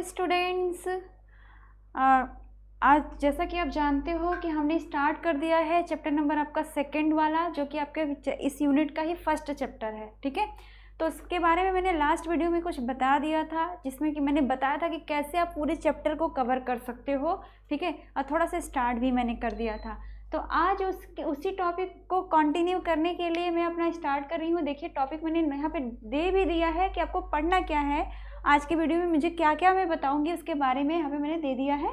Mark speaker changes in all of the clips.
Speaker 1: Students, आज जैसा कि आप जानते हो कि हमने स्टार्ट कर दिया है चैप्टर नंबर आपका सेकंड वाला, जो कि आपके इस यूनिट का ही फर्स्ट चैप्टर है। ठीक है, तो उसके बारे में मैंने लास्ट वीडियो में कुछ बता दिया था, जिसमें कि मैंने बताया था कि कैसे आप पूरे चैप्टर को कवर कर सकते हो। ठीक है, और थोड़ा सा स्टार्ट भी मैंने कर दिया था। तो आज उसी टॉपिक को कंटिन्यू करने के लिए मैं अपना स्टार्ट कर रही हूँ। देखिए, टॉपिक मैंने यहाँ पे दे भी दिया है कि आपको पढ़ना क्या है। आज के वीडियो में मुझे क्या क्या मैं बताऊँगी उसके बारे में यहाँ पे मैंने दे दिया है।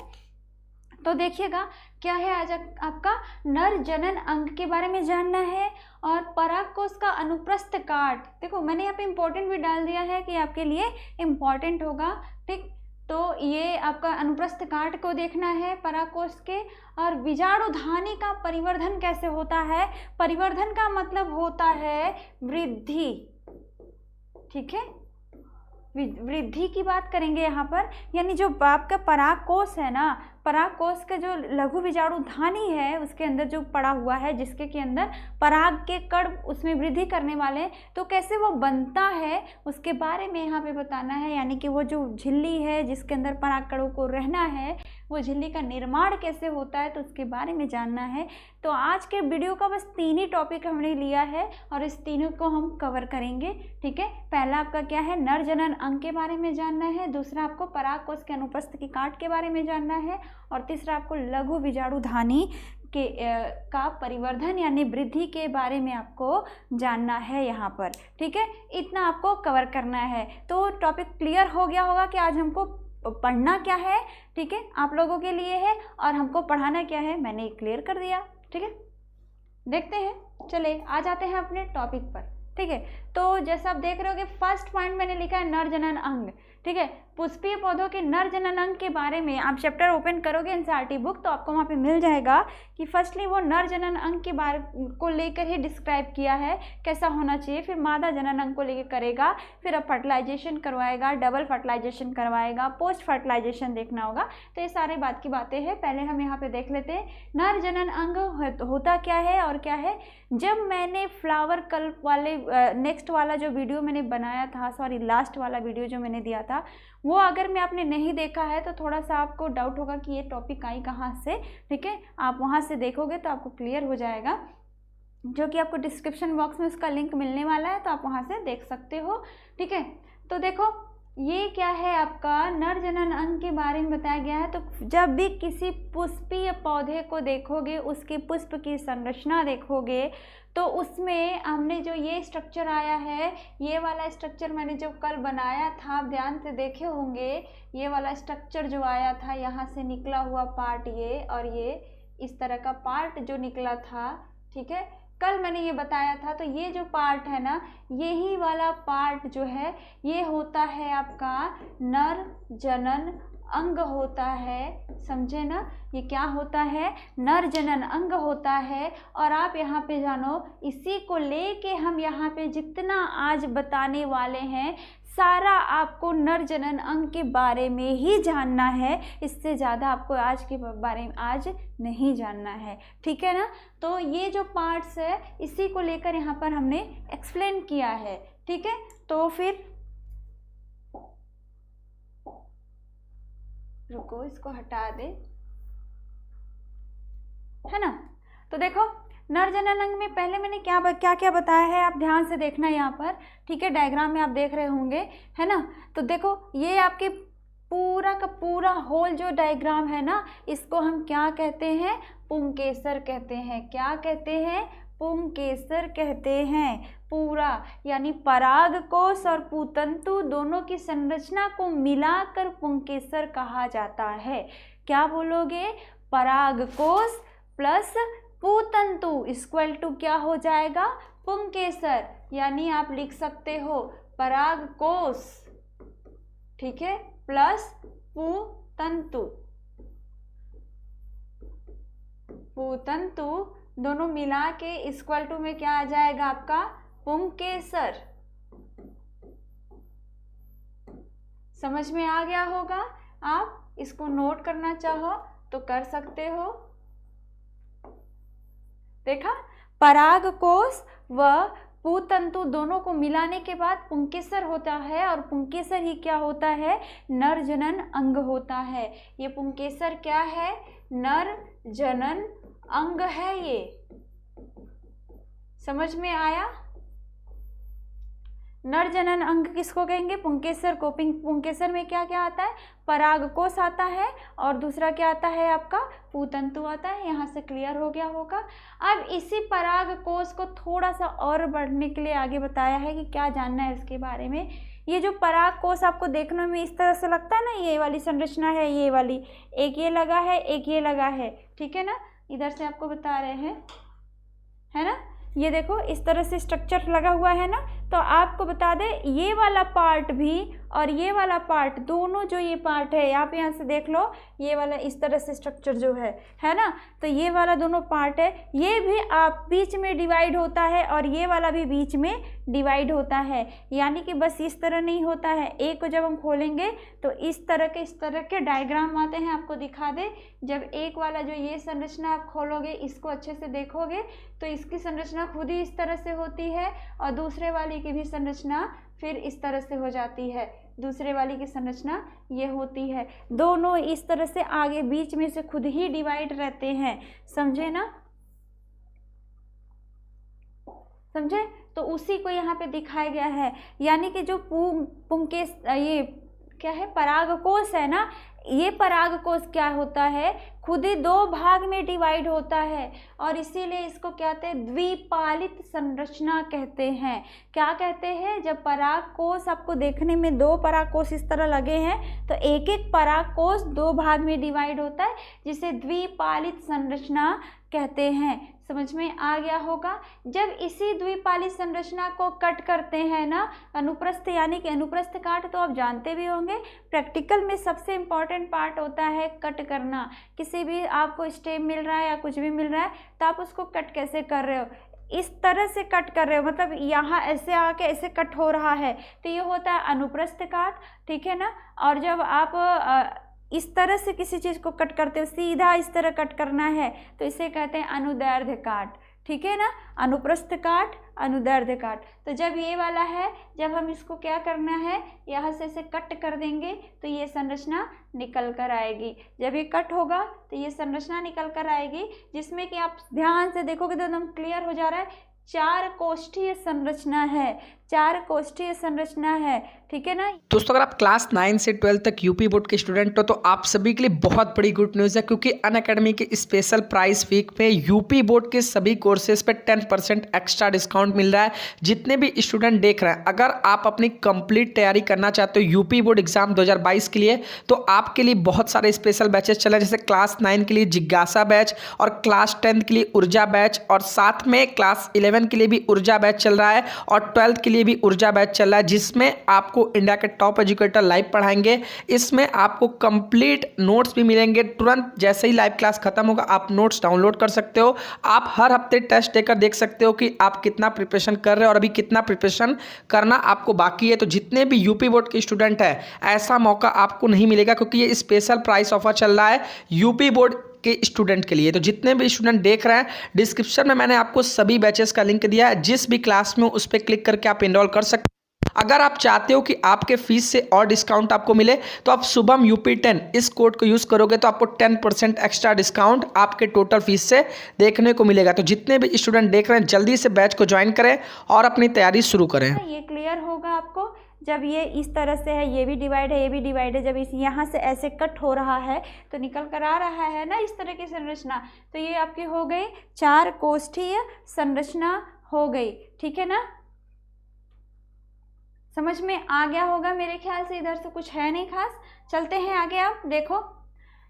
Speaker 1: तो देखिएगा क्या है, आज आपका नर जनन अंग के बारे में जानना है और परागकोश का अनुप्रस्थ काट। देखो, मैंने यहाँ पे इम्पोर्टेंट भी डाल दिया है कि आपके लिए इम्पोर्टेंट होगा। ठीक, तो ये आपका अनुप्रस्थ काट को देखना है परागकोश के। और बीजाणुधानी का परिवर्धन कैसे होता है। परिवर्धन का मतलब होता है वृद्धि। ठीक है, वृद्धि की बात करेंगे यहाँ पर, यानी जो आपका परागकोश है ना, परागकोश का जो लघु बीजाणुधानी है उसके अंदर जो पड़ा हुआ है, जिसके के अंदर पराग के कण उसमें वृद्धि करने वाले, तो कैसे वो बनता है उसके बारे में यहाँ पे बताना है। यानी कि वो जो झिल्ली है जिसके अंदर पराग कणों को रहना है, वो झिल्ली का निर्माण कैसे होता है, तो उसके बारे में जानना है। तो आज के वीडियो का बस 3 ही टॉपिक हमने लिया है और इस तीनों को हम कवर करेंगे। ठीक है, पहला आपका क्या है, नर जनन अंग के बारे में जानना है। दूसरा आपको परागकोश के अनुप्रस्थ की काट के बारे में जानना है। और तीसरा आपको लघु बीजाणुधानी के का परिवर्धन यानी वृद्धि के बारे में आपको जानना है यहाँ पर। ठीक है, इतना आपको कवर करना है। तो टॉपिक क्लियर हो गया होगा कि आज हमको पढ़ना क्या है। ठीक है, आप लोगों के लिए है और हमको पढ़ाना क्या है, मैंने क्लियर कर दिया। ठीक है, देखते हैं, चले आ जाते हैं अपने टॉपिक पर। ठीक है, तो जैसा आप देख रहे हो कि फर्स्ट पॉइंट मैंने लिखा है नर जनन अंग। ठीक है, पुष्पीय पौधों के नर जनन अंग के बारे में आप चैप्टर ओपन करोगे एनसीईआरटी बुक, तो आपको वहाँ पे मिल जाएगा कि फर्स्टली वो नर जनन अंग के बारे को लेकर ही डिस्क्राइब किया है कैसा होना चाहिए। फिर मादा जनन अंग को लेकर करेगा, फिर अब फर्टिलाइजेशन करवाएगा, डबल फर्टिलाइजेशन करवाएगा, पोस्ट फर्टिलाइजेशन देखना होगा। तो ये सारे बात की बातें हैं। पहले हम यहाँ पे देख लेते हैं नर जनन अंग होता क्या है और क्या है। जब मैंने फ्लावर कल्प वाले नेक्स्ट वाला जो वीडियो मैंने बनाया था, सॉरी लास्ट वाला वीडियो जो मैंने दिया था, वो अगर मैं आपने नहीं देखा है तो थोड़ा सा आपको डाउट होगा कि ये टॉपिक आई कहाँ से। ठीक है, आप वहाँ से देखोगे तो आपको क्लियर हो जाएगा, जो कि आपको डिस्क्रिप्शन बॉक्स में उसका लिंक मिलने वाला है, तो आप वहाँ से देख सकते हो। ठीक है, तो देखो ये क्या है, आपका नर जनन अंग के बारे में बताया गया है। तो जब भी किसी पुष्पीय पौधे को देखोगे, उसके पुष्प की संरचना देखोगे, तो उसमें हमने जो ये स्ट्रक्चर आया है, ये वाला स्ट्रक्चर मैंने जो कल बनाया था, आप ध्यान से देखे होंगे, ये वाला स्ट्रक्चर जो आया था, यहाँ से निकला हुआ पार्ट ये, और ये इस तरह का पार्ट जो निकला था। ठीक है, कल मैंने ये बताया था। तो ये जो पार्ट है ना, यही वाला पार्ट जो है, ये होता है आपका नर जनन अंग होता है। समझे ना, ये क्या होता है, नर जनन अंग होता है। और आप यहाँ पे जानो, इसी को लेके हम यहाँ पे जितना आज बताने वाले हैं, सारा आपको नर जनन अंग के बारे में ही जानना है। इससे ज़्यादा आपको आज के बारे में आज नहीं जानना है। ठीक है ना, तो ये जो पार्ट्स है इसी को लेकर यहाँ पर हमने एक्सप्लेन किया है। ठीक है, तो फिर रुको, इसको हटा दे, है ना। तो देखो, नर जनन अंग में पहले मैंने क्या क्या बताया है, आप ध्यान से देखना यहाँ पर। ठीक है, डायग्राम में आप देख रहे होंगे, है ना। तो देखो, ये आपके पूरा का पूरा होल जो डायग्राम है ना, इसको हम क्या कहते हैं, पुंकेसर कहते हैं। क्या कहते हैं, पुंकेसर कहते हैं। पूरा यानी परागकोश और पुतंतु दोनों की संरचना को मिलाकर पुंकेसर कहा जाता है। क्या बोलोगे, परागकोश प्लस पुतंतु इक्वल टू क्या हो जाएगा, पुंकेसर। यानी आप लिख सकते हो परागकोश, ठीक है, प्लस पुतंतु। पुतंतु दोनों मिला के इक्वल टू में क्या आ जाएगा आपका, पुंकेसर। समझ में आ गया होगा। आप इसको नोट करना चाहो तो कर सकते हो। देखा, परागकोश व पुतंतु दोनों को मिलाने के बाद पुंकेसर होता है, और पुंकेसर ही क्या होता है, नर जनन अंग होता है। ये पुंकेसर क्या है, नर जनन अंग है। ये समझ में आया। नर जनन अंग किसको कहेंगे, पुंकेसर को। पुंकेसर में क्या क्या आता है, परागकोश आता है, और दूसरा क्या आता है आपका, पुतंतु आता है। यहाँ से क्लियर हो गया होगा। अब इसी परागकोश को थोड़ा सा और बढ़ने के लिए आगे बताया है कि क्या जानना है इसके बारे में। ये जो परागकोश आपको देखने में इस तरह से लगता है ना, ये वाली संरचना है, ये वाली, एक ये लगा है, एक ये लगा है, ठीक है ना। इधर से आपको बता रहे हैं, है ना, ये देखो इस तरह से स्ट्रक्चर लगा हुआ है ना। तो आपको बता दें, ये वाला पार्ट भी और ये वाला पार्ट, दोनों जो ये पार्ट है, यहाँ से देख लो, ये वाला इस तरह से स्ट्रक्चर जो है ना, तो ये वाला दोनों पार्ट है, ये भी आप बीच में डिवाइड होता है, और ये वाला भी बीच में डिवाइड होता है। यानी कि बस इस तरह नहीं होता है। एक को जब हम खोलेंगे तो इस तरह के डायग्राम आते हैं। आपको दिखा दे, जब एक वाला जो ये संरचना आप खोलोगे, इसको अच्छे से देखोगे तो इसकी संरचना खुद ही इस तरह से होती है, और दूसरे वाली की भी संरचना फिर इस तरह से हो जाती है। दूसरे वाली की संरचना ये होती है। दोनों इस तरह से आगे बीच में से खुद ही डिवाइड रहते हैं, समझे ना, समझे। तो उसी को यहाँ पे दिखाया गया है। यानी कि जो पुंकेस ये क्या है, परागकोश है ना, ये परागकोश क्या होता है, खुद ही दो भाग में डिवाइड होता है, और इसीलिए इसको क्या कहते हैं, द्विपालित संरचना कहते हैं। क्या कहते हैं, जब परागकोश आपको देखने में दो परागकोश इस तरह लगे हैं, तो एक एक परागकोश दो भाग में डिवाइड होता है, जिसे द्विपालित संरचना कहते हैं। समझ में आ गया होगा। जब इसी द्विपालित संरचना को कट करते हैं ना, अनुप्रस्थ यानी कि अनुप्रस्थ काट तो आप जानते भी होंगे, प्रैक्टिकल में सबसे इम्पॉर्टेंट पार्ट होता है कट करना। किसी भी आपको स्टेम मिल रहा है या कुछ भी मिल रहा है, तो आप उसको कट कैसे कर रहे हो, इस तरह से कट कर रहे हो, मतलब यहाँ ऐसे आके ऐसे कट हो रहा है, तो ये होता है अनुप्रस्थ काट, ठीक है ना। और जब आप इस तरह से किसी चीज़ को कट करते हो, सीधा इस तरह कट करना है, तो इसे कहते हैं अनुदैर्ध्य काट, ठीक है ना, अनुप्रस्थ काट, अनुदैर्ध्य काट। तो जब ये वाला है, जब हम इसको क्या करना है, यहाँ से इसे कट कर देंगे तो ये संरचना निकल कर आएगी। जब ये कट होगा तो ये संरचना निकल कर आएगी, जिसमें कि आप ध्यान से देखोगे तो एकदम क्लियर हो जा रहा है, चार कोष्ठीय संरचना है, चार कोष्ठीय संरचना है, ठीक है ना।
Speaker 2: दोस्तों, अगर आप क्लास 9 से 12 तक यूपी बोर्ड के स्टूडेंट हो तो आप सभी के लिए बहुत बड़ी गुड न्यूज़ है, क्योंकि अनअकैडमी के स्पेशल प्राइस वीक पे यूपी बोर्ड के सभी कोर्सेज पे 10% एक्स्ट्रा डिस्काउंट मिल रहा है। जितने भी स्टूडेंट देख रहे हैं, अगर आप अपनी कंप्लीट तैयारी करना चाहते हो यूपी बोर्ड एग्जाम 2022 के लिए, तो आपके लिए बहुत सारे स्पेशल बैचेस चल रहे हैं, जैसे क्लास 9 के लिए जिज्ञासा बैच, और क्लास 10 के लिए ऊर्जा बैच, और साथ में क्लास 11 के लिए भी ऊर्जा बैच चल रहा है, और 12th के लिए भी ऊर्जा बैच चल रहा है, जिसमें आपको इंडिया के टॉप एजुकेटर लाइव पढ़ाएंगे। इसमें आपको कंप्लीट नोट्स भी मिलेंगे। तुरंत जैसे ही लाइव क्लास खत्म होगा, आप नोट्स डाउनलोड कर सकते हो। आप हर हफ्ते टेस्ट देकर देख सकते हो कि आप कितना प्रिपरेशन कर रहे हो और अभी कितना प्रिपरेशन करना आपको बाकी है। तो जितने भी यूपी बोर्ड के स्टूडेंट हैं, ऐसा मौका आपको नहीं मिलेगा, क्योंकि ये स्पेशल प्राइस ऑफर चल रहा है यूपी बोर्ड के स्टूडेंट के लिए। तो जितने भी स्टूडेंट देख रहे हैं, डिस्क्रिप्शन में मैंने आपको सभी बैचेस का लिंक दिया है, जिस भी क्लास में उस पर क्लिक करके आप एनरोल कर सकते हैं। अगर आप चाहते हो कि आपके फीस से और डिस्काउंट आपको मिले, तो आप शुभम UP10 इस कोड को यूज़ करोगे तो आपको 10% एक्स्ट्रा डिस्काउंट आपके टोटल फीस से देखने को मिलेगा। तो जितने भी स्टूडेंट देख रहे हैं, जल्दी से बैच को ज्वाइन करें और अपनी तैयारी शुरू करें।
Speaker 1: ये क्लियर होगा आपको। जब ये इस तरह से है, ये भी डिवाइड है, ये भी डिवाइड है, जब इस यहाँ से ऐसे कट हो रहा है तो निकल कर आ रहा है ना इस तरह की संरचना, तो ये आपकी हो गई चार कोष्ठीय संरचना हो गई, ठीक है ना। समझ में आ गया होगा मेरे ख्याल से। इधर से कुछ है नहीं खास, चलते हैं आगे। आप देखो,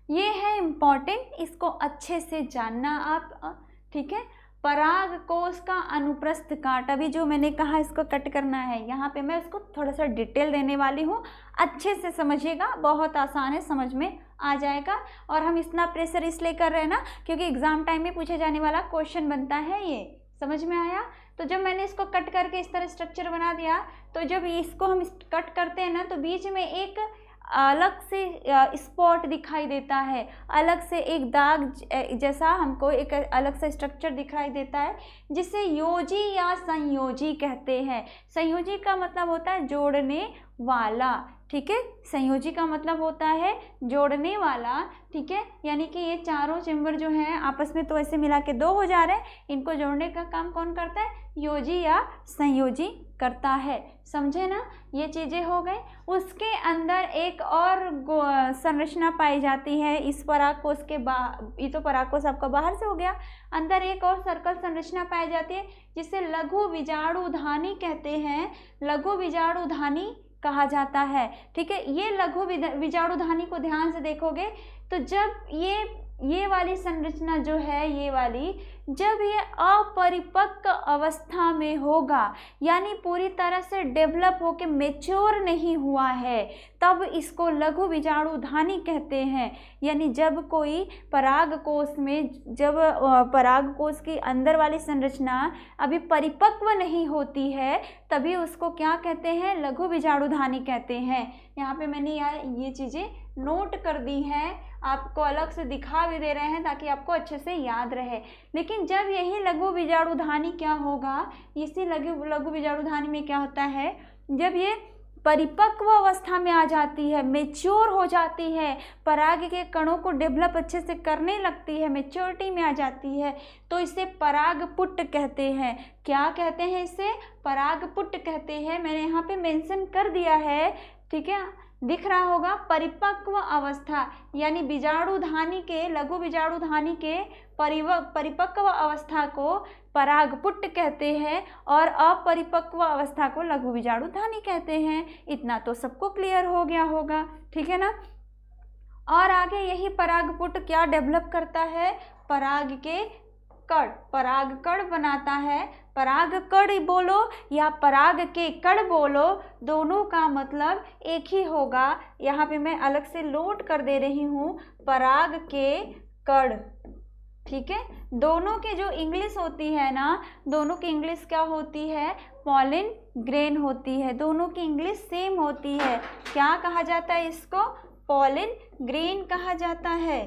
Speaker 1: ये है इम्पॉर्टेंट, इसको अच्छे से जानना आप, ठीक है। परागकोश का अनुप्रस्थ काट, अभी जो मैंने कहा इसको कट करना है, यहाँ पे मैं इसको थोड़ा सा डिटेल देने वाली हूँ, अच्छे से समझिएगा, बहुत आसान है, समझ में आ जाएगा। और हम इतना प्रेशर इसलिए कर रहे हैं ना, क्योंकि एग्जाम टाइम में पूछे जाने वाला क्वेश्चन बनता है ये, समझ में आया। तो जब मैंने इसको कट करके इस तरह स्ट्रक्चर बना दिया, तो जब इसको हम कट करते हैं ना, तो बीच में एक अलग से स्पॉट दिखाई देता है, अलग से एक दाग जैसा हमको एक अलग सा स्ट्रक्चर दिखाई देता है, जिसे योजी या संयोजी कहते हैं। संयोजी का मतलब होता है जोड़ने वाला, ठीक है। संयोजी का मतलब होता है जोड़ने वाला, ठीक है। यानी कि ये चारों चेम्बर जो हैं आपस में तो ऐसे मिला के 2 हो जा रहे हैं, इनको जोड़ने का काम कौन करता है? योजी या संयोजी करता है। समझे ना? ये चीज़ें हो गई। उसके अंदर एक और संरचना पाई जाती है इस परागकोश के ये तो परागकोश आपका बाहर से हो गया। अंदर एक और सर्कल संरचना पाई जाती है जिसे लघु बीजाणुधानी कहते हैं, लघु बीजाणुधानी कहा जाता है, ठीक है। ये लघु बीजाणुधानी को ध्यान से देखोगे तो जब ये वाली संरचना जो है, ये वाली जब ये अपरिपक्व अवस्था में होगा, यानी पूरी तरह से डेवलप होके मैच्योर नहीं हुआ है, तब इसको लघु बीजाणुधानी कहते हैं। यानी जब कोई परागकोश में, जब परागकोश की अंदर वाली संरचना अभी परिपक्व नहीं होती है, तभी उसको क्या कहते हैं? लघु बीजाणुधानी कहते हैं। यहाँ पे मैंने ये चीज़ें नोट कर दी हैं, आपको अलग से दिखा भी दे रहे हैं ताकि आपको अच्छे से याद रहे। लेकिन जब यही लघु बीजाणुधानी क्या होगा, इसी लघु बीजाणुधानी में क्या होता है, जब ये परिपक्व अवस्था में आ जाती है, मेच्योर हो जाती है, पराग के कणों को डेवलप अच्छे से करने लगती है, मेच्योरिटी में आ जाती है, तो इसे परागपुट कहते हैं। क्या कहते हैं इसे? परागपुट कहते हैं। मैंने यहाँ पे मेंशन कर दिया है, ठीक है, दिख रहा होगा। परिपक्व अवस्था यानी बीजाणुधानी के, लघु बीजाणुधानी के परिपक्व अवस्था को परागपुट कहते हैं और अपरिपक्व अवस्था को लघु बीजाणुधानी कहते हैं। इतना तो सबको क्लियर हो गया होगा, ठीक है ना। और आगे यही परागपुट क्या डेवलप करता है? पराग के कण, पराग कण बनाता है। पराग कण बोलो या पराग के कण बोलो, दोनों का मतलब एक ही होगा। यहाँ पे मैं अलग से नोट कर दे रही हूँ, पराग के कण, ठीक है। दोनों के जो इंग्लिश होती है ना, दोनों की इंग्लिश क्या होती है? पॉलिन ग्रेन होती है। दोनों की इंग्लिश सेम होती है। क्या कहा जाता है इसको? पॉलिन ग्रेन कहा जाता है।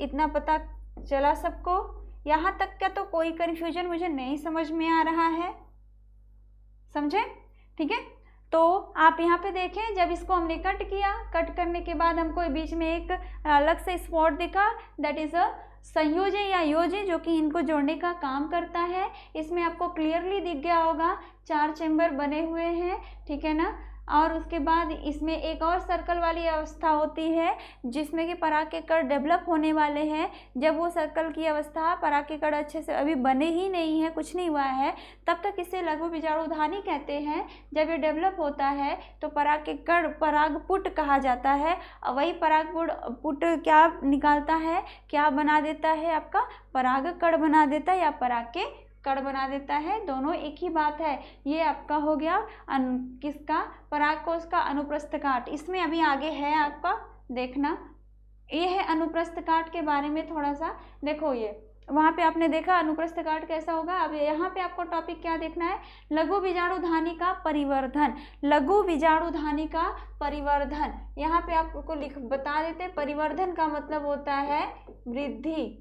Speaker 1: इतना पता चला सबको? यहाँ तक का तो कोई कन्फ्यूजन मुझे नहीं समझ में आ रहा है, समझे? ठीक है, तो आप यहाँ पे देखें, जब इसको हमने कट किया, कट करने के बाद हमको बीच में एक अलग से स्पॉट दिखा, दैट इज अ संयोजी या योजी, जो कि इनको जोड़ने का काम करता है। इसमें आपको क्लियरली दिख गया होगा 4 चेम्बर बने हुए हैं, ठीक है ना। और उसके बाद इसमें एक और सर्कल वाली अवस्था होती है जिसमें कि पराग के कण डेवलप होने वाले हैं। जब वो सर्कल की अवस्था, पराग के कण अच्छे से अभी बने ही नहीं है, कुछ नहीं हुआ है, तब तक इसे लघु बीजाणुधानी कहते हैं। जब ये डेवलप होता है तो पराग के कण परागपुट कहा जाता है। वही परागपुट क्या निकालता है, क्या बना देता है? आपका पराग कण बना देता है या पराग के कण बना देता है। दोनों एक ही बात है। ये आपका हो गया किसका? परागकोश का अनुप्रस्थ काट। इसमें अभी आगे है आपका देखना, ये है अनुप्रस्थ काट के बारे में थोड़ा सा देखो। ये वहाँ पे आपने देखा अनुप्रस्थ काट कैसा होगा। अब यहाँ पे आपको टॉपिक क्या देखना है? लघु बीजाणुधानी का परिवर्धन। लघु बीजाणुधानी का परिवर्धन यहाँ पे आपको बता देते। परिवर्धन का मतलब होता है वृद्धि।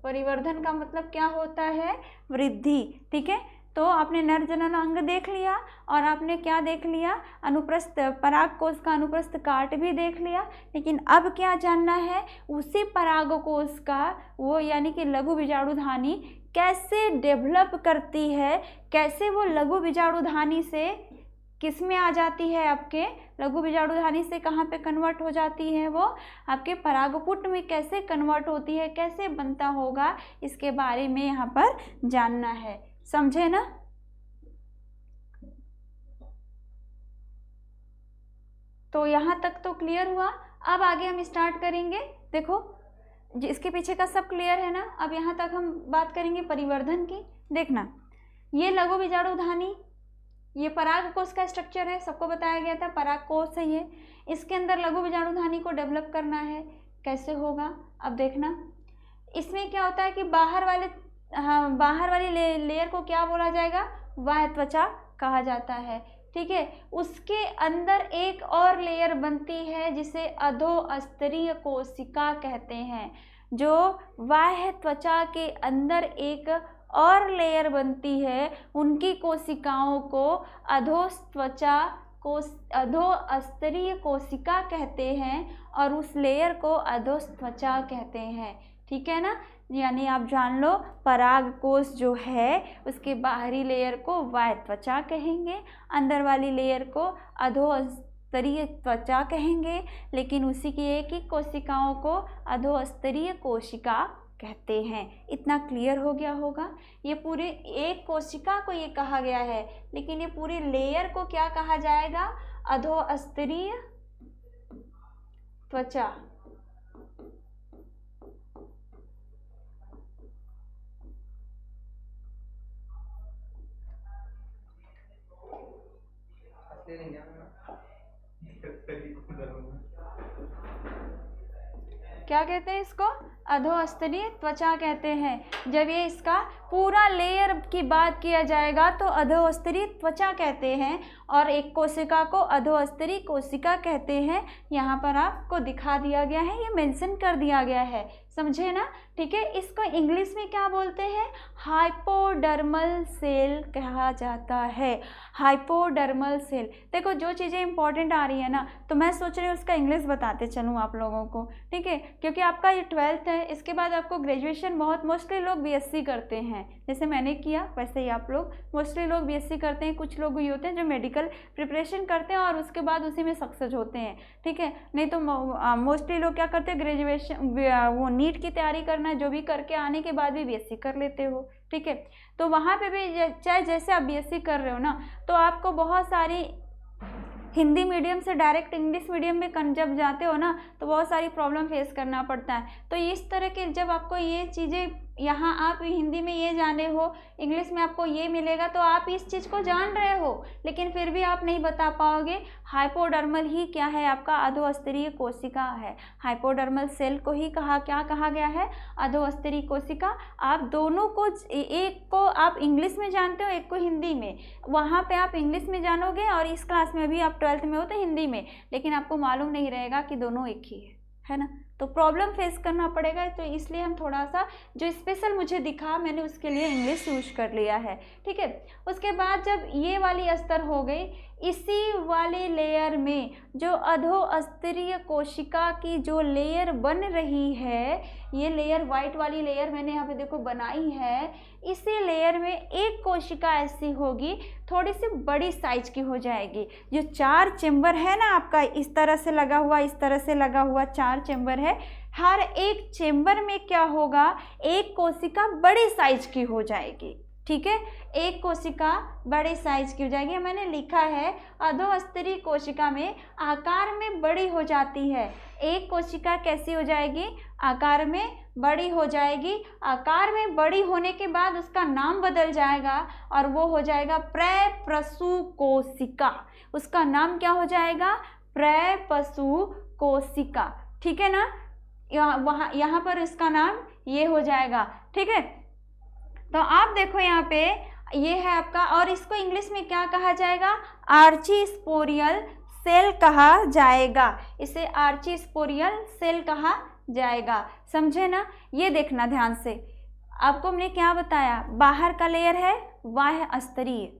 Speaker 1: परिवर्धन का मतलब क्या होता है? वृद्धि, ठीक है। तो आपने नर जनन अंग देख लिया और आपने क्या देख लिया? अनुप्रस्थ परागकोश का अनुप्रस्थ काट भी देख लिया। लेकिन अब क्या जानना है? उसी परागकोश का वो यानी कि लघु बीजाणुधानी कैसे डेवलप करती है, कैसे वो लघु बीजाणुधानी से किस में आ जाती है? आपके लघु बीजाणुधानी से कहाँ पे कन्वर्ट हो जाती है? वो आपके परागपुट में कैसे कन्वर्ट होती है, कैसे बनता होगा, इसके बारे में यहाँ पर जानना है। समझे ना? तो यहाँ तक तो क्लियर हुआ। अब आगे हम स्टार्ट करेंगे। देखो इसके पीछे का सब क्लियर है ना। अब यहाँ तक हम बात करेंगे परिवर्धन की। देखना, ये लघु बीजाणुधानी, ये परागकोश का स्ट्रक्चर है, सबको बताया गया था परागकोश है ये। इसके अंदर लघु बीजाणुधानी को डेवलप करना है, कैसे होगा? अब देखना, इसमें क्या होता है कि बाहर वाली लेयर को क्या बोला जाएगा? बाह्य त्वचा कहा जाता है। ठीक है, उसके अंदर एक और लेयर बनती है जिसे अधोस्तरीय कोशिका कहते हैं। जो बाह्य त्वचा के अंदर एक और लेयर बनती है, उनकी कोशिकाओं को अधोस्तरीय कोशिका कहते हैं और उस लेयर को अधोत्वचा कहते हैं। ठीक है ना, यानी आप जान लो पराग कोश जो है उसके बाहरी लेयर को बाह्य त्वचा कहेंगे, अंदर वाली लेयर को अधोस्तरीय त्वचा कहेंगे, लेकिन उसी की एक ही कोशिकाओं को अधोस्तरीय कोशिका कहते हैं। इतना क्लियर हो गया होगा। ये पूरे एक कोशिका को ये कहा गया है, लेकिन ये पूरे लेयर को क्या कहा जाएगा? अधोस्तरीय त्वचा। क्या कहते हैं इसको? अधोस्तरीय त्वचा कहते हैं। जब ये इसका पूरा लेयर की बात किया जाएगा तो अधोस्तरीय त्वचा कहते हैं और एक कोशिका को अधोस्तरीय कोशिका कहते हैं। यहाँ पर आपको दिखा दिया गया है, ये मेंशन कर दिया गया है, समझे ना? ठीक है, इसको इंग्लिश में क्या बोलते हैं? हाइपोडर्मल सेल कहा जाता है। Hypodermal cell. देखो जो चीज़ें इंपॉर्टेंट आ रही है ना, तो मैं सोच रही हूँ उसका इंग्लिश बताते चलूँ आप लोगों को, ठीक है? क्योंकि आपका ये 12th है, इसके बाद आपको ग्रेजुएशन, बहुत मोस्टली लोग बीएससी करते हैं, जैसे मैंने किया वैसे ही आप लोग मोस्टली लोग बीएससी करते हैं। कुछ लोग ये होते हैं जो मेडिकल प्रिपरेशन करते हैं और उसके बाद उसी में सक्सेस होते हैं, ठीक है? नहीं तो मोस्टली लोग क्या करते हैं, ग्रेजुएशन वो नीट की तैयारी करना, जो भी करके आने के बाद भी बीएससी कर लेते हो, ठीक है? तो वहाँ पे भी चाहे जैसे आप बीएससी कर रहे हो ना, तो आपको बहुत सारी हिंदी मीडियम से डायरेक्ट इंग्लिश मीडियम में जब जाते हो ना, तो बहुत सारी प्रॉब्लम फेस करना पड़ता है। तो इस तरह के जब आपको ये चीज़ें, यहाँ आप हिंदी में ये जाने हो, इंग्लिश में आपको ये मिलेगा, तो आप इस चीज़ को जान रहे हो, लेकिन फिर भी आप नहीं बता पाओगे हाइपोडर्मल ही क्या है, आपका अधोस्तरीय कोशिका है। हाइपोडर्मल सेल को ही क्या कहा गया है? अधोस्तरीय कोशिका। आप दोनों को, एक को आप इंग्लिश में जानते हो, एक को हिंदी में। वहाँ पे आप इंग्लिश में जानोगे और इस क्लास में भी आप 12th में हो तो हिंदी में, लेकिन आपको मालूम नहीं रहेगा कि दोनों एक ही है ना? तो प्रॉब्लम फेस करना पड़ेगा। तो इसलिए हम थोड़ा सा जो स्पेशल मुझे दिखा, मैंने उसके लिए इंग्लिश यूज कर लिया है, ठीक है? उसके बाद जब ये वाली स्तर हो गई, इसी वाले लेयर में जो अधोस्तरीय कोशिका की जो लेयर बन रही है, ये लेयर वाइट वाली लेयर मैंने यहाँ पे देखो बनाई है, इसी लेयर में एक कोशिका ऐसी होगी, थोड़ी सी बड़ी साइज की हो जाएगी। जो 4 चेम्बर है ना आपका, इस तरह से लगा हुआ, इस तरह से लगा हुआ 4 चेम्बर है, हर एक चेम्बर में क्या होगा? एक कोशिका बड़ी साइज की हो जाएगी, ठीक है? एक कोशिका बड़ी साइज की हो जाएगी। मैंने लिखा है अधोस्तरीय कोशिका में आकार में बड़ी हो जाती है। एक कोशिका कैसी हो जाएगी? आकार में बड़ी हो जाएगी। आकार में बड़ी होने के बाद उसका नाम बदल जाएगा और वो हो जाएगा प्रपसु कोशिका। उसका नाम क्या हो जाएगा? प्रपसु कोशिका, ठीक है ना? यहाँ पर इसका नाम ये हो जाएगा, ठीक है? तो आप देखो यहाँ पे ये है आपका, और इसको इंग्लिश में क्या कहा जाएगा? आर्चीस्पोरियल सेल कहा जाएगा। इसे आर्चीस्पोरियल सेल कहा जाएगा, समझे ना? ये देखना ध्यान से, आपको हमने क्या बताया? बाहर का लेयर है बाह्य स्तरीय,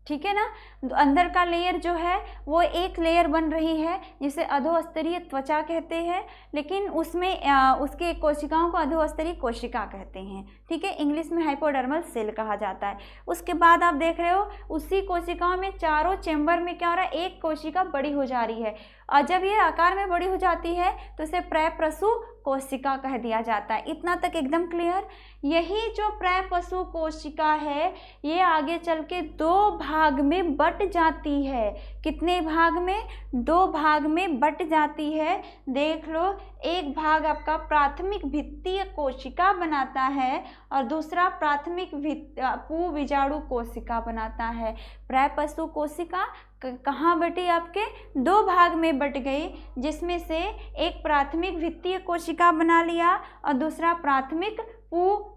Speaker 1: ठीक है ना? अंदर का लेयर जो है वो एक लेयर बन रही है जिसे अधोस्तरीय त्वचा कहते हैं, लेकिन उसमें उसके कोशिकाओं को अधोस्तरीय कोशिका कहते हैं, ठीक है? इंग्लिश में हाइपोडर्मल सेल कहा जाता है। उसके बाद आप देख रहे हो उसी कोशिकाओं में चारों चेम्बर में क्या हो रहा है? एक कोशिका बड़ी हो जा रही है, और जब ये आकार में बड़ी हो जाती है तो इसे प्रपसु कोशिका कह दिया जाता है। इतना तक एकदम क्लियर? यही जो प्रपसु कोशिका है, ये आगे चल के 2 भाग में बट जाती है। कितने भाग में? 2 भाग में बट जाती है। देख लो, एक भाग आपका प्राथमिक भित्तीय कोशिका बनाता है और दूसरा प्राथमिक पूविजाणु कोशिका बनाता है। प्रपसु कोशिका कहाँ बटी? आपके 2 भाग में बट गई, जिसमें से एक प्राथमिक भित्तीय कोशिका बना लिया और दूसरा प्राथमिक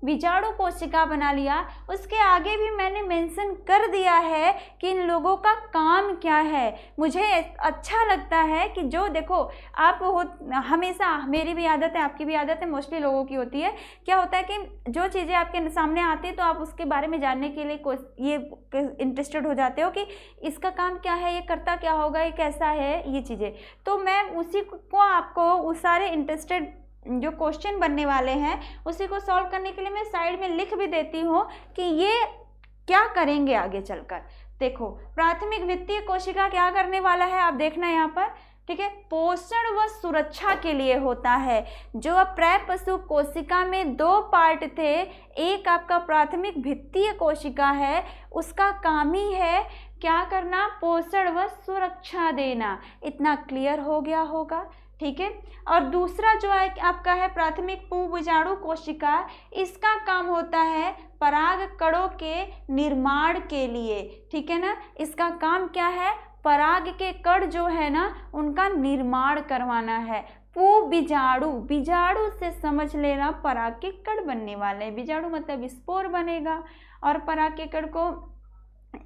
Speaker 1: बीजाणु कोशिका बना लिया। उसके आगे भी मैंने मेंशन कर दिया है कि इन लोगों का काम क्या है। मुझे अच्छा लगता है कि जो देखो आप हमेशा, मेरी भी आदत है, आपकी भी आदत है, मोस्टली लोगों की होती है, क्या होता है कि जो चीज़ें आपके सामने आती है तो आप उसके बारे में जानने के लिए ये इंटरेस्टेड हो जाते हो कि इसका काम क्या है, ये करता क्या होगा, ये कैसा है, ये चीज़ें। तो मैं उसी को आपको उस सारे इंटरेस्टेड जो क्वेश्चन बनने वाले हैं उसी को सॉल्व करने के लिए मैं साइड में लिख भी देती हूँ कि ये क्या करेंगे आगे चलकर। देखो प्राथमिक वित्तीय कोशिका क्या करने वाला है, आप देखना यहाँ पर, ठीक है। पोषण व सुरक्षा के लिए होता है। जो प्रपशु कोशिका में 2 पार्ट थे, एक आपका प्राथमिक वित्तीय कोशिका है, उसका काम ही है क्या करना, पोषण व सुरक्षा देना। इतना क्लियर हो गया होगा, ठीक है। और दूसरा जो है आपका है प्राथमिक पूबीजाणु कोशिका, इसका काम होता है पराग कणों के निर्माण के लिए, ठीक है ना। इसका काम क्या है, पराग के कण जो है ना उनका निर्माण करवाना है। बीजाणु, बीजाणु से समझ लेना पराग के कण बनने वाले हैं। बीजाणु मतलब स्पोर बनेगा और पराग के कण को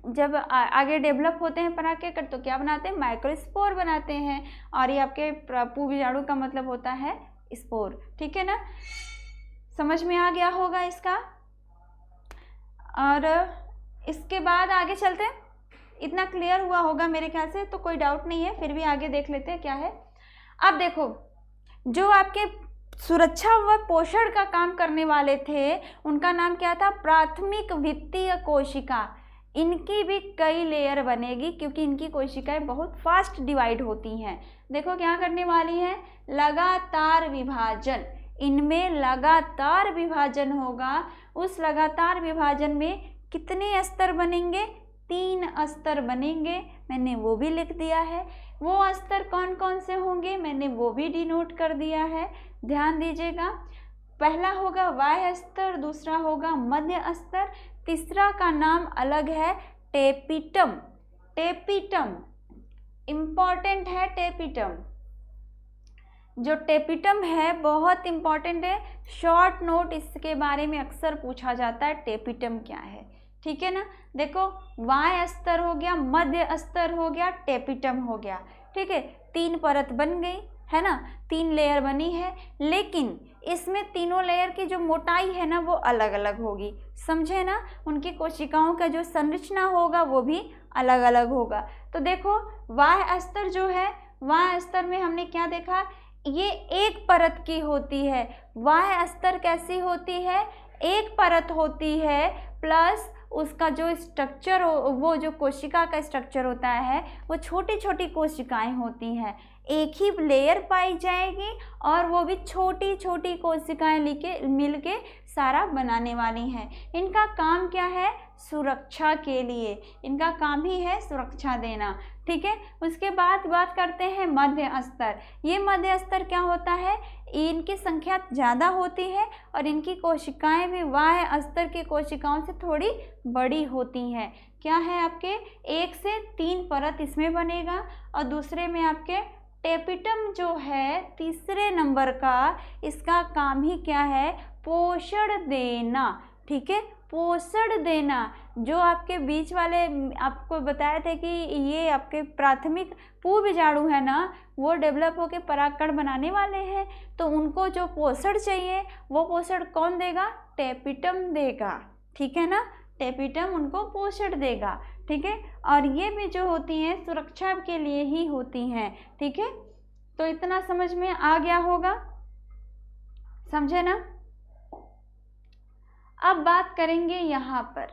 Speaker 1: जब आगे डेवलप होते हैं पराग के कण तो क्या बनाते हैं, माइक्रोस्पोर बनाते हैं। और ये आपके बीजाणु का मतलब होता है स्पोर, ठीक है ना। समझ में आ गया होगा इसका। और इसके बाद आगे चलते हैं, इतना क्लियर हुआ होगा मेरे ख्याल से, तो कोई डाउट नहीं है, फिर भी आगे देख लेते हैं क्या है। अब देखो जो आपके सुरक्षा व पोषण का काम करने वाले थे उनका नाम क्या था, प्राथमिक वित्तीय कोशिका। इनकी भी कई लेयर बनेगी क्योंकि इनकी कोशिकाएं बहुत फास्ट डिवाइड होती हैं। देखो क्या करने वाली हैं, लगातार विभाजन। इनमें लगातार विभाजन होगा। उस लगातार विभाजन में कितने स्तर बनेंगे, 3 स्तर बनेंगे, मैंने वो भी लिख दिया है। वो स्तर कौन कौन से होंगे मैंने वो भी डिनोट कर दिया है, ध्यान दीजिएगा। पहला होगा बाह्य स्तर, दूसरा होगा मध्य स्तर, तीसरा का नाम अलग है टेपिटम। टेपिटम इम्पॉर्टेंट है। टेपिटम, जो टेपिटम है बहुत इम्पॉर्टेंट है, शॉर्ट नोट इसके बारे में अक्सर पूछा जाता है, टेपिटम क्या है, ठीक है ना। देखो बाह्य स्तर हो गया, मध्य स्तर हो गया, टेपिटम हो गया, ठीक है। 3 परत बन गई है ना, 3 लेयर बनी है, लेकिन इसमें तीनों लेयर की जो मोटाई है ना वो अलग अलग होगी, समझे ना। उनकी कोशिकाओं का जो संरचना होगा वो भी अलग अलग होगा। तो देखो बाह्य स्तर जो है, बाह्य स्तर में हमने क्या देखा, ये एक परत की होती है। बाह्य स्तर कैसी होती है, एक परत होती है, प्लस उसका जो स्ट्रक्चर वो जो कोशिका का स्ट्रक्चर होता है वो छोटी छोटी कोशिकाएं होती हैं। एक ही लेयर पाई जाएगी और वो भी छोटी छोटी कोशिकाएं मिलके सारा बनाने वाली हैं। इनका काम क्या है, सुरक्षा के लिए, इनका काम ही है सुरक्षा देना, ठीक है। उसके बाद बात करते हैं मध्य स्तर। ये मध्य स्तर क्या होता है, इनकी संख्या ज़्यादा होती है और इनकी कोशिकाएं भी बाह्य स्तर की कोशिकाओं से थोड़ी बड़ी होती हैं। क्या है आपके 1 से 3 परत इसमें बनेगा और दूसरे में आपके टेपिटम जो है तीसरे नंबर का, इसका काम ही क्या है, पोषण देना, ठीक है। पोषण देना, जो आपके बीच वाले आपको बताए थे कि ये आपके प्राथमिक पूबीजाणु है ना वो डेवलप होकर परागकण बनाने वाले हैं, तो उनको जो पोषण चाहिए वो पोषण कौन देगा, टेपिटम देगा, ठीक है ना। टेपिटम उनको पोषण देगा, ठीक है। और ये भी जो होती हैं सुरक्षा के लिए ही होती हैं, ठीक है। तो इतना समझ में आ गया होगा, समझे ना। अब बात करेंगे यहाँ पर,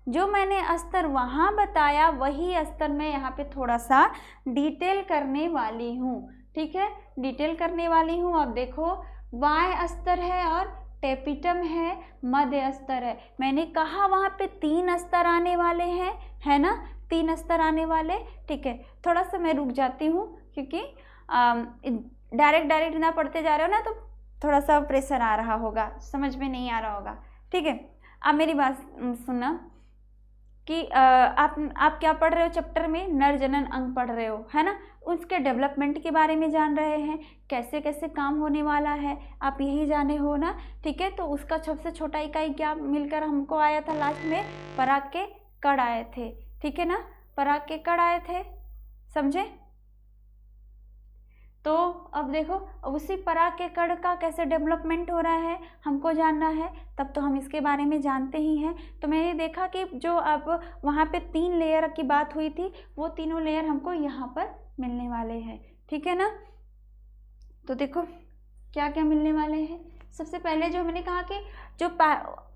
Speaker 1: जो मैंने स्तर वहाँ बताया वही स्तर मैं यहाँ पे थोड़ा सा डिटेल करने वाली हूँ, ठीक है, डिटेल करने वाली हूँ। अब देखो बाह्य स्तर है और टेपिटम है, मध्य स्तर है। मैंने कहा वहाँ पे 3 स्तर आने वाले हैं, है ना, 3 स्तर आने वाले, ठीक है। थोड़ा सा मैं रुक जाती हूँ क्योंकि डायरेक्ट ना पढ़ते जा रहे हो ना तो थोड़ा सा प्रेशर आ रहा होगा, समझ में नहीं आ रहा होगा, ठीक है। अब मेरी बात सुनना, कि आप क्या पढ़ रहे हो चैप्टर में, नर जनन अंग पढ़ रहे हो, है ना। उसके डेवलपमेंट के बारे में जान रहे हैं, कैसे कैसे काम होने वाला है, आप यही जाने हो ना, ठीक है। तो उसका सबसे छोटा इकाई क्या मिलकर हमको आया था लास्ट में, पराग के कण आए थे, ठीक है ना, पराग के कण आए थे, समझे। तो अब देखो, अब उसी पराग के कण का कैसे डेवलपमेंट हो रहा है हमको जानना है, तब तो हम इसके बारे में जानते ही हैं। तो मैंने देखा कि जो अब वहाँ पे 3 लेयर की बात हुई थी, वो तीनों लेयर हमको यहाँ पर मिलने वाले हैं, ठीक है ना। तो देखो क्या क्या मिलने वाले हैं। सबसे पहले जो मैंने कहा कि जो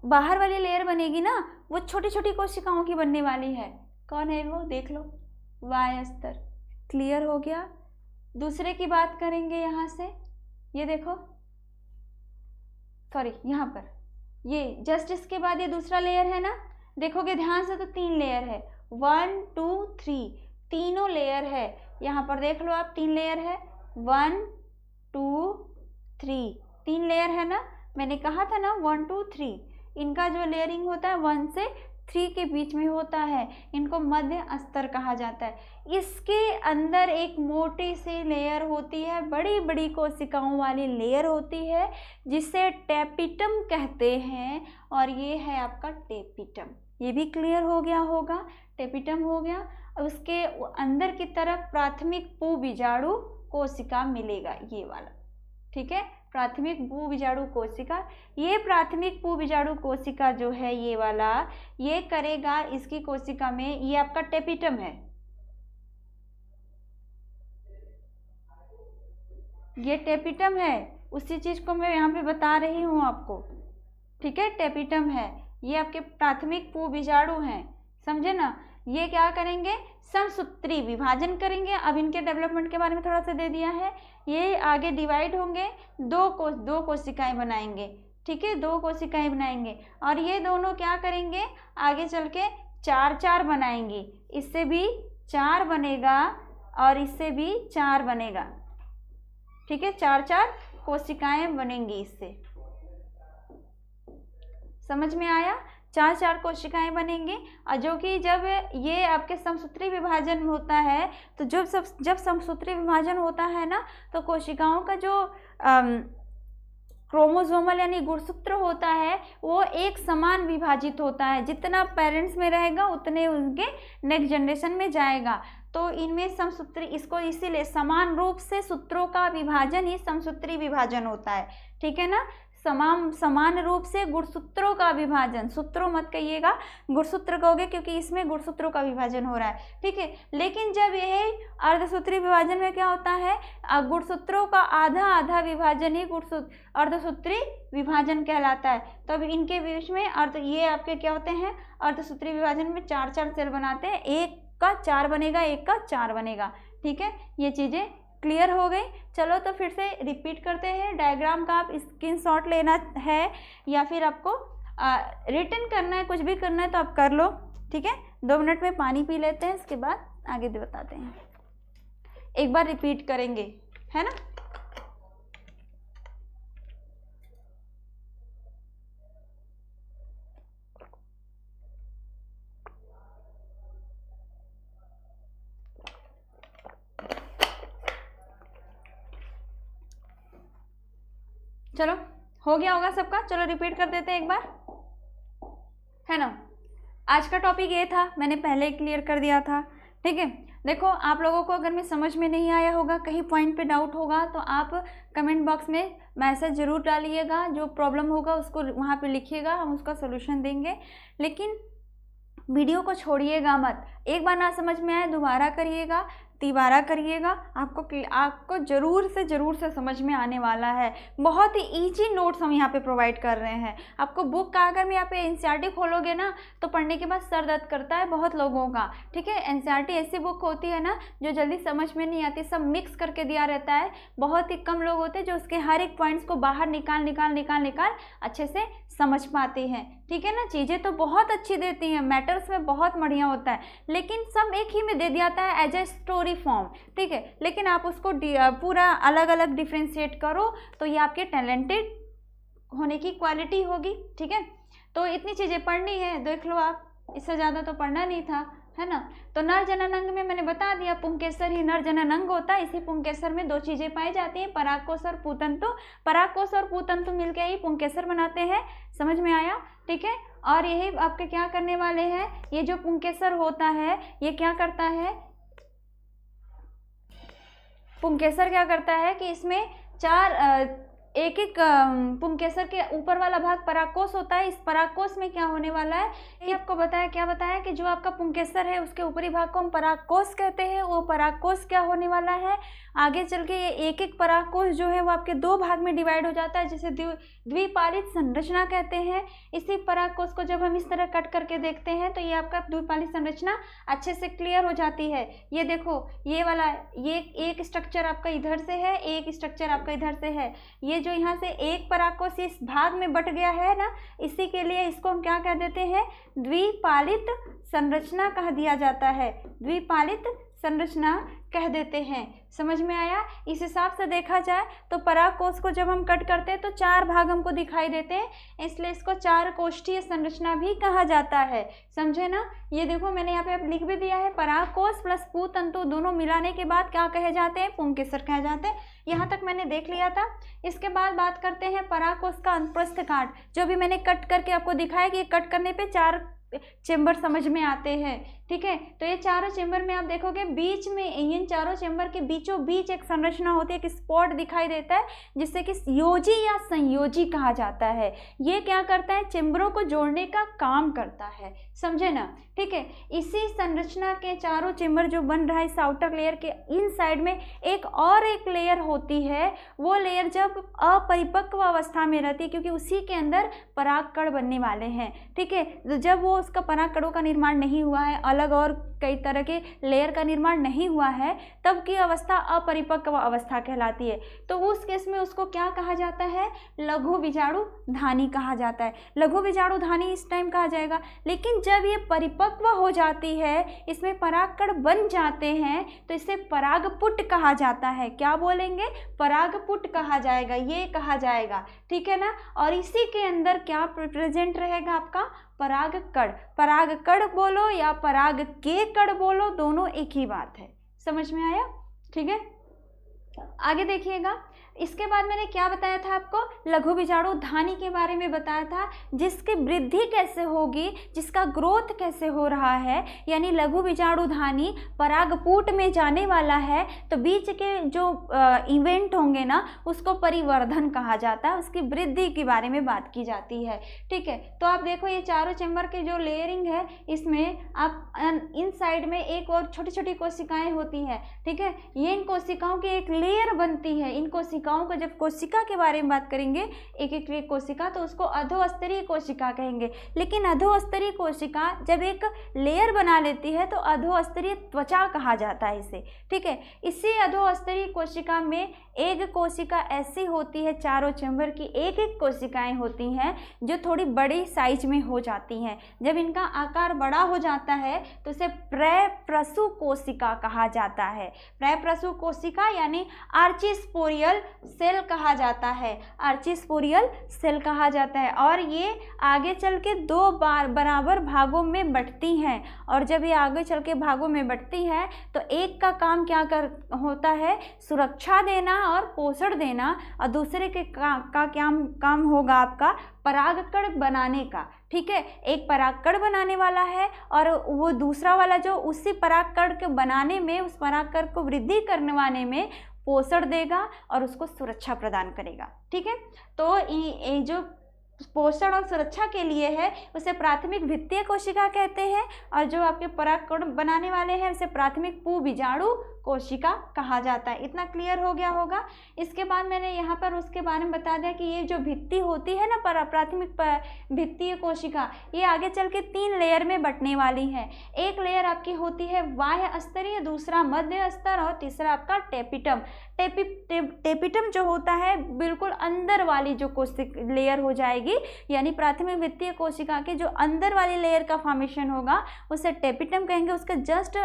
Speaker 1: बाहर वाली लेयर बनेगी ना, वो छोटी छोटी कोशिकाओं की बनने वाली है। कौन है वो, देख लो, वाय स्तर, क्लियर हो गया। दूसरे की बात करेंगे यहाँ से, ये देखो, सॉरी यहाँ पर, ये जस्ट इसके बाद ये दूसरा लेयर है ना, देखोगे ध्यान से तो 3 लेयर है, 1 2 3, तीनों लेयर है। यहाँ पर देख लो आप, 3 लेयर है, 1 2 3, 3 लेयर है ना। मैंने कहा था ना 1 2 3, इनका जो लेयरिंग होता है 1 से 3 के बीच में होता है, इनको मध्य स्तर कहा जाता है। इसके अंदर एक मोटी सी लेयर होती है, बड़ी बड़ी कोशिकाओं वाली लेयर होती है, जिसे टेपिटम कहते हैं, और ये है आपका टेपिटम। ये भी क्लियर हो गया होगा, टेपिटम हो गया। अब उसके अंदर की तरफ प्राथमिक पू बीजाणु कोशिका मिलेगा, ये वाला, ठीक है, प्राथमिक भू बीजाणु कोशिका। ये प्राथमिक भू बीजाणु कोशिका जो है ये वाला, ये करेगा इसकी कोशिका में, ये आपका टेपिटम है, ये टेपिटम है, उसी चीज को मैं यहाँ पे बता रही हूँ आपको, ठीक है। टेपिटम है, ये आपके प्राथमिक भू बीजाणु हैं, समझे ना। ये क्या करेंगे, समसूत्री विभाजन करेंगे। अब इनके डेवलपमेंट के बारे में थोड़ा सा दे दिया है। ये आगे डिवाइड होंगे, दो कोशिकाएं बनाएंगे, ठीक है, 2 कोशिकाएं बनाएंगे, और ये दोनों क्या करेंगे, आगे चल के 4 बनाएंगी। इससे भी 4 बनेगा और इससे भी 4 बनेगा, ठीक है, 4 कोशिकाएं बनेंगी इससे, समझ में आया। 4 कोशिकाएं बनेंगी, और जो कि जब ये आपके समसूत्री विभाजन होता है, तो जब समसूत्री विभाजन होता है ना, तो कोशिकाओं का जो क्रोमोसोमल यानी गुणसूत्र होता है, वो एक समान विभाजित होता है। जितना पेरेंट्स में रहेगा उतने उनके नेक्स्ट जनरेशन में जाएगा। तो इनमें समसूत्री, इसको इसीलिए समान रूप से सूत्रों का विभाजन ही समसूत्री विभाजन होता है, ठीक है ना। समान रूप से गुणसूत्रों का विभाजन, सूत्रों मत कहिएगा, गुणसूत्र कहोगे, क्योंकि इसमें गुणसूत्रों का विभाजन हो रहा है, ठीक है। लेकिन जब यह अर्धसूत्री विभाजन में क्या होता है, गुणसूत्रों का आधा विभाजन ही अर्धसूत्री विभाजन कहलाता है। तब इनके बीच में ये आपके क्या होते हैं, अर्धसूत्री विभाजन में 4 सेल बनाते हैं, एक का 4 बनेगा, एक का 4 बनेगा, ठीक है। ये चीज़ें क्लियर हो गई। चलो तो फिर से रिपीट करते हैं। डायग्राम का आप स्क्रीनशॉट लेना है या फिर आपको रिटन करना है, कुछ भी करना है तो आप कर लो, ठीक है। 2 मिनट में पानी पी लेते हैं, इसके बाद आगे बताते हैं। एक बार रिपीट करेंगे, है ना। चलो हो गया होगा सबका, चलो रिपीट कर देते हैं एक बार, है ना। आज का टॉपिक ये था, मैंने पहले ही क्लियर कर दिया था, ठीक है। देखो आप लोगों को अगर मैं समझ में नहीं आया होगा, कहीं पॉइंट पे डाउट होगा, तो आप कमेंट बॉक्स में मैसेज ज़रूर डालिएगा, जो प्रॉब्लम होगा उसको वहाँ पे लिखिएगा, हम उसका सोल्यूशन देंगे। लेकिन वीडियो को छोड़िएगा मत, एक बार ना समझ में आए दोबारा करिएगा, तिबारा करिएगा, आपको ज़रूर से समझ में आने वाला है। बहुत ही ईजी नोट्स हम यहाँ पे प्रोवाइड कर रहे हैं आपको। बुक का अगर मैं यहाँ पे एनसीईआरटी खोलोगे ना, तो पढ़ने के बाद सर दर्द करता है बहुत लोगों का, ठीक है। एनसीईआरटी ऐसी बुक होती है ना जो जल्दी समझ में नहीं आती, सब मिक्स करके दिया रहता है। बहुत ही कम लोग होते हैं जो उसके हर एक पॉइंट्स को बाहर निकाल अच्छे से समझ पाते हैं, ठीक है ना। चीज़ें तो बहुत अच्छी देती हैं, मैटर्स में बहुत बढ़िया होता है, लेकिन सब एक ही में दे दिया जाता है एज ए स्टोरी फॉर्म, ठीक है। लेकिन आप उसको पूरा अलग अलग डिफ्रेंशिएट करो तो ये आपके टैलेंटेड होने की क्वालिटी होगी, ठीक है। तो इतनी चीज़ें पढ़नी है, देख लो आप, इससे ज़्यादा तो पढ़ना नहीं था, है ना। तो नर जनन अंग में मैंने बता दिया पुंकेसर ही नर जनन अंग होता है। इसी पुंकेसर में दो चीज़ें पाई जाती हैं, परागकोश और पूतंतु। परागकोश और पूतंतु मिलकर ही पुंकेसर बनाते हैं, समझ में आया, ठीक है। और यही आपके क्या करने वाले हैं, ये जो पुंकेसर होता है ये क्या करता है, पुंकेसर क्या करता है कि इसमें एक एक पुंकेसर के ऊपर वाला भाग परागकोश होता है। इस परागकोश में क्या होने वाला है, ये आपको बताया, क्या बताया कि जो आपका पुंकेसर है उसके ऊपरी भाग को हम परागकोश कहते हैं। वो परागकोश क्या होने वाला है, आगे चल के ये एक एक परागकोश जो है वो आपके दो भाग में डिवाइड हो जाता है, जिसे द्विपालित संरचना कहते हैं। इसी परागकोश को जब हम इस तरह कट करके देखते हैं तो ये आपका द्विपालित संरचना अच्छे से क्लियर हो जाती है। ये देखो, ये वाला, ये एक स्ट्रक्चर आपका इधर से है, एक स्ट्रक्चर आपका इधर से है। ये जो यहाँ से एक परागकोश इस भाग में बट गया है ना, इसी के लिए इसको हम क्या कह देते हैं, द्विपालित संरचना कह दिया जाता है, द्विपालित संरचना कह देते हैं। समझ में आया। इस हिसाब से देखा जाए तो परागकोश को जब हम कट करते हैं तो चार भाग हमको दिखाई देते हैं, इसलिए इसको चार कोष्ठीय संरचना भी कहा जाता है, समझे ना। ये देखो मैंने यहाँ पे लिख भी दिया है, परागकोश प्लस पूतंतु दोनों मिलाने के बाद क्या कहे जाते हैं, पुंकेसर कहे जाते हैं। यहाँ तक मैंने देख लिया था। इसके बाद बात करते हैं परागकोश का अनुप्रस्थ काट, जो भी मैंने कट करके आपको दिखाया कि कट करने पे चार चेंबर समझ में आते हैं, ठीक है। तो ये चारों चेंबर में आप देखोगे बीच में, इन चारों चेंबर के बीचों बीच एक संरचना होती है, एक स्पॉट दिखाई देता है जिससे कि योजी या संयोजी कहा जाता है। ये क्या करता है, चेंबरों को जोड़ने का काम करता है, समझे ना, ठीक है। इसी संरचना के चारों चेंबर जो बन रहा है इस आउटर लेयर के इन साइड में एक लेयर होती है। वो लेयर जब अपरिपक्व अवस्था में रहती है, क्योंकि उसी के अंदर परागकण बनने वाले हैं, ठीक है। तो जब वो उसका परागकणों का निर्माण नहीं हुआ है, अलग और कई तरह के लेयर का निर्माण नहीं हुआ है, तब की अवस्था अपरिपक्व अवस्था कहलाती है। तो उस केस में उसको क्या कहा जाता है, लघु बीजाणु धानी कहा जाता है। लघु बीजाणु धानी इस टाइम कहा जाएगा। लेकिन जब ये परिपक्व हो जाती है, इसमें परागकण बन जाते हैं, तो इसे परागपुट कहा जाता है। क्या बोलेंगे, परागपुट कहा जाएगा, ये कहा जाएगा, ठीक है ना। और इसी के अंदर क्या प्रेजेंट रहेगा, आपका परागकण। परागकण बोलो या पराग के कण बोलो, दोनों एक ही बात है, समझ में आया, ठीक है। आगे देखिएगा। इसके बाद मैंने क्या बताया था आपको, लघु बीजाणु धानी के बारे में बताया था, जिसकी वृद्धि कैसे होगी, जिसका ग्रोथ कैसे हो रहा है। यानी लघु बीजाणु धानी परागपुट में जाने वाला है, तो बीच के जो इवेंट होंगे ना, उसको परिवर्धन कहा जाता है, उसकी वृद्धि के बारे में बात की जाती है, ठीक है। तो आप देखो ये चारों चेंबर की जो लेयरिंग है, इसमें आप इन साइड में एक और छोटी छोटी कोशिकाएं होती हैं, ठीक है। ये इन कोशिकाओं की एक लेयर बनती है। इन कोशिकाओं को जब कोशिका के बारे में बात करेंगे, एक एक कोशिका, तो उसको अधोस्तरीय कोशिका कहेंगे। लेकिन अधोस्तरीय कोशिका जब एक लेयर बना लेती है तो अधोस्तरीय त्वचा कहा जाता है इसे, ठीक है। इसी अधोस्तरीय कोशिका में एक कोशिका ऐसी होती है, चारों चेंबर की एक एक कोशिकाएं होती हैं जो थोड़ी बड़ी साइज में हो जाती हैं। जब इनका आकार बड़ा हो जाता है तो इसे प्रप्रसु कोशिका कहा जाता है। प्रप्रसु कोशिका यानी आर्चिस्पोरियल सेल कहा जाता है, आर्चिस्पोरियल सेल कहा जाता है। और ये आगे चल के दो बराबर भागों में बंटती हैं। और जब ये आगे चल के भागों में बंटती है तो एक का काम क्या होता है, सुरक्षा देना और पोषण देना, और दूसरे के का क्या काम होगा आपका, परागकण बनाने का, ठीक है। एक परागकण बनाने वाला है और वो दूसरा वाला जो उसी परागकण के बनाने में, उस परागकण को वृद्धि करवाने में पोषण देगा और उसको सुरक्षा प्रदान करेगा, ठीक है। तो ये जो पोषण और सुरक्षा के लिए है उसे प्राथमिक भित्तीय कोशिका कहते हैं, और जो आपके परागकण बनाने वाले हैं उसे प्राथमिक पुबीजाणु कोशिका कहा जाता है। इतना क्लियर हो गया होगा। इसके बाद मैंने यहाँ पर उसके बारे में बता दिया कि ये जो भित्ति होती है ना, प्राथमिक भित्तीय कोशिका, ये आगे चल के 3 लेयर में बंटने वाली है। एक लेयर आपकी होती है बाह्य स्तरीय, दूसरा मध्य स्तर और तीसरा आपका टेपिटम। टेपिटम जो होता है बिल्कुल अंदर वाली जो लेयर हो जाएगी, यानी प्राथमिक भित्तीय कोशिका के जो अंदर वाली लेयर का फॉर्मेशन होगा उसे टेपिटम कहेंगे। उसके जस्ट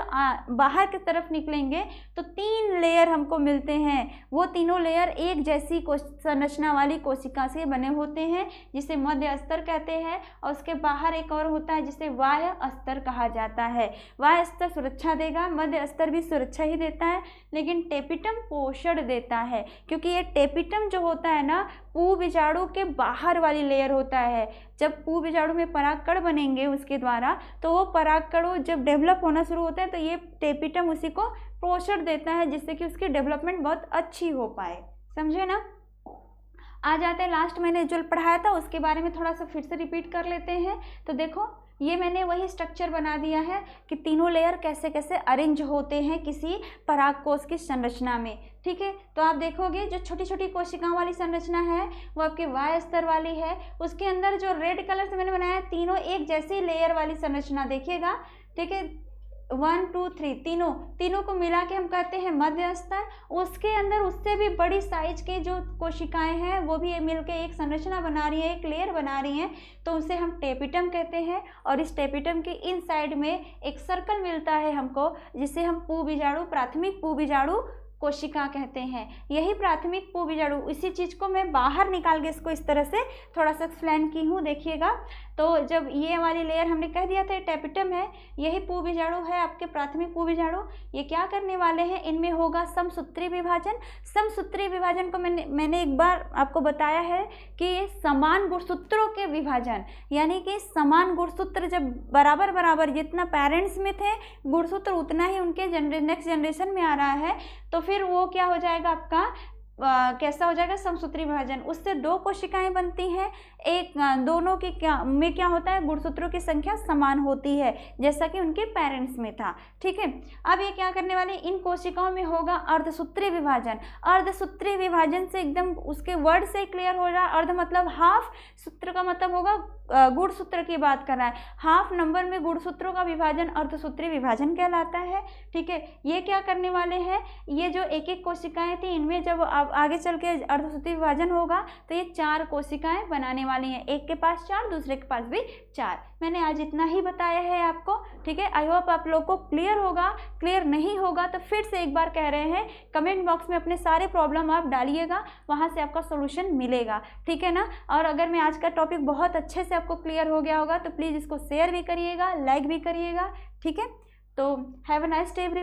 Speaker 1: बाहर की तरफ निकलेंगे तो 3 लेयर हमको मिलते हैं। वो तीनों लेयर एक जैसी संरचना वाली कोशिका से बने होते हैं जिसे मध्य स्तर कहते हैं, और उसके बाहर एक और होता है जिसे बाह्य स्तर कहा जाता है। बाह्य स्तर सुरक्षा देगा, मध्य स्तर भी सुरक्षा ही देता है, लेकिन टेपिटम पोषण देता है, क्योंकि ये टेपिटम जो होता है ना पू बीजाणु के बाहर वाली लेयर होता है। जब पू बीजाणु में परागकण बनेंगे उसके द्वारा, तो वो परागकण जब डेवलप होना शुरू होता है तो ये टेपिटम उसी को पोषण देता है, जिससे कि उसकी डेवलपमेंट बहुत अच्छी हो पाए। समझे ना। आ जाते हैं लास्ट मैंने जो पढ़ाया था उसके बारे में थोड़ा सा फिर से रिपीट कर लेते हैं। तो देखो ये मैंने वही स्ट्रक्चर बना दिया है कि तीनों लेयर कैसे कैसे अरेंज होते हैं किसी परागकोश की संरचना में। ठीक है, तो आप देखोगे जो छोटी छोटी कोशिकाओं वाली संरचना है वो आपके बाह्य स्तर वाली है। उसके अंदर जो रेड कलर से मैंने बनाया तीनों एक जैसी लेयर वाली संरचना देखिएगा। ठीक है, 1 2 3 तीनों को मिला के हम कहते हैं मध्य स्तर। उसके अंदर उससे भी बड़ी साइज के जो कोशिकाएं हैं वो भी मिलके एक संरचना बना रही है, एक लेयर बना रही हैं, तो उसे हम टेपिटम कहते हैं। और इस टेपिटम के इन साइड में एक सर्कल मिलता है हमको, जिसे हम पू बीजाणु, प्राथमिक पू बीजाणु कोशिका कहते हैं। यही प्राथमिक पू बीजाणु, इसी चीज़ को मैं बाहर निकाल के इसको इस तरह से थोड़ा सा एक्सप्लेन की हूँ। देखिएगा, तो जब ये वाली लेयर हमने कह दिया था टेपिटम है, यही पू बीजाणु है आपके प्राथमिक पू बीजाणु। ये क्या करने वाले हैं, इनमें होगा समसूत्री विभाजन। समसूत्री विभाजन को मैंने एक बार आपको बताया है कि समान गुणसूत्रों के विभाजन, यानी कि समान गुणसूत्र जब बराबर बराबर जितना पेरेंट्स में थे गुणसूत्र उतना ही उनके नेक्स्ट जनरेशन में आ रहा है, तो फिर वो क्या हो जाएगा आपका कैसा हो जाएगा समसूत्री विभाजन। उससे 2 कोशिकाएं बनती हैं, एक दोनों की क्या होता है गुणसूत्रों की संख्या समान होती है जैसा कि उनके पेरेंट्स में था। ठीक है, अब ये क्या करने वाले, इन कोशिकाओं में होगा अर्धसूत्री विभाजन। अर्धसूत्री विभाजन से एकदम उसके वर्ड से क्लियर हो रहा है। अर्ध मतलब हाफ, सूत्र का मतलब होगा गुणसूत्र की बात कर रहा है। हाफ नंबर में गुणसूत्रों का विभाजन अर्धसूत्री विभाजन कहलाता है। ठीक है, ये क्या करने वाले हैं, ये जो एक एक कोशिकाएं थी इनमें जब आगे चल के अर्धसूत्री विभाजन होगा तो ये 4 कोशिकाएं बनाने वाली हैं। एक के पास 4, दूसरे के पास भी 4। मैंने आज इतना ही बताया है आपको। ठीक है, आई होप आप लोग को क्लियर होगा। क्लियर नहीं होगा तो फिर से एक बार कह रहे हैं, कमेंट बॉक्स में अपने सारे प्रॉब्लम आप डालिएगा, वहाँ से आपका सोल्यूशन मिलेगा। ठीक है ना। और अगर मैं आज का टॉपिक बहुत अच्छे से आपको क्लियर हो गया होगा तो प्लीज़ इसको शेयर भी करिएगा, लाइक भी करिएगा। ठीक है, तो have a nice day everyone.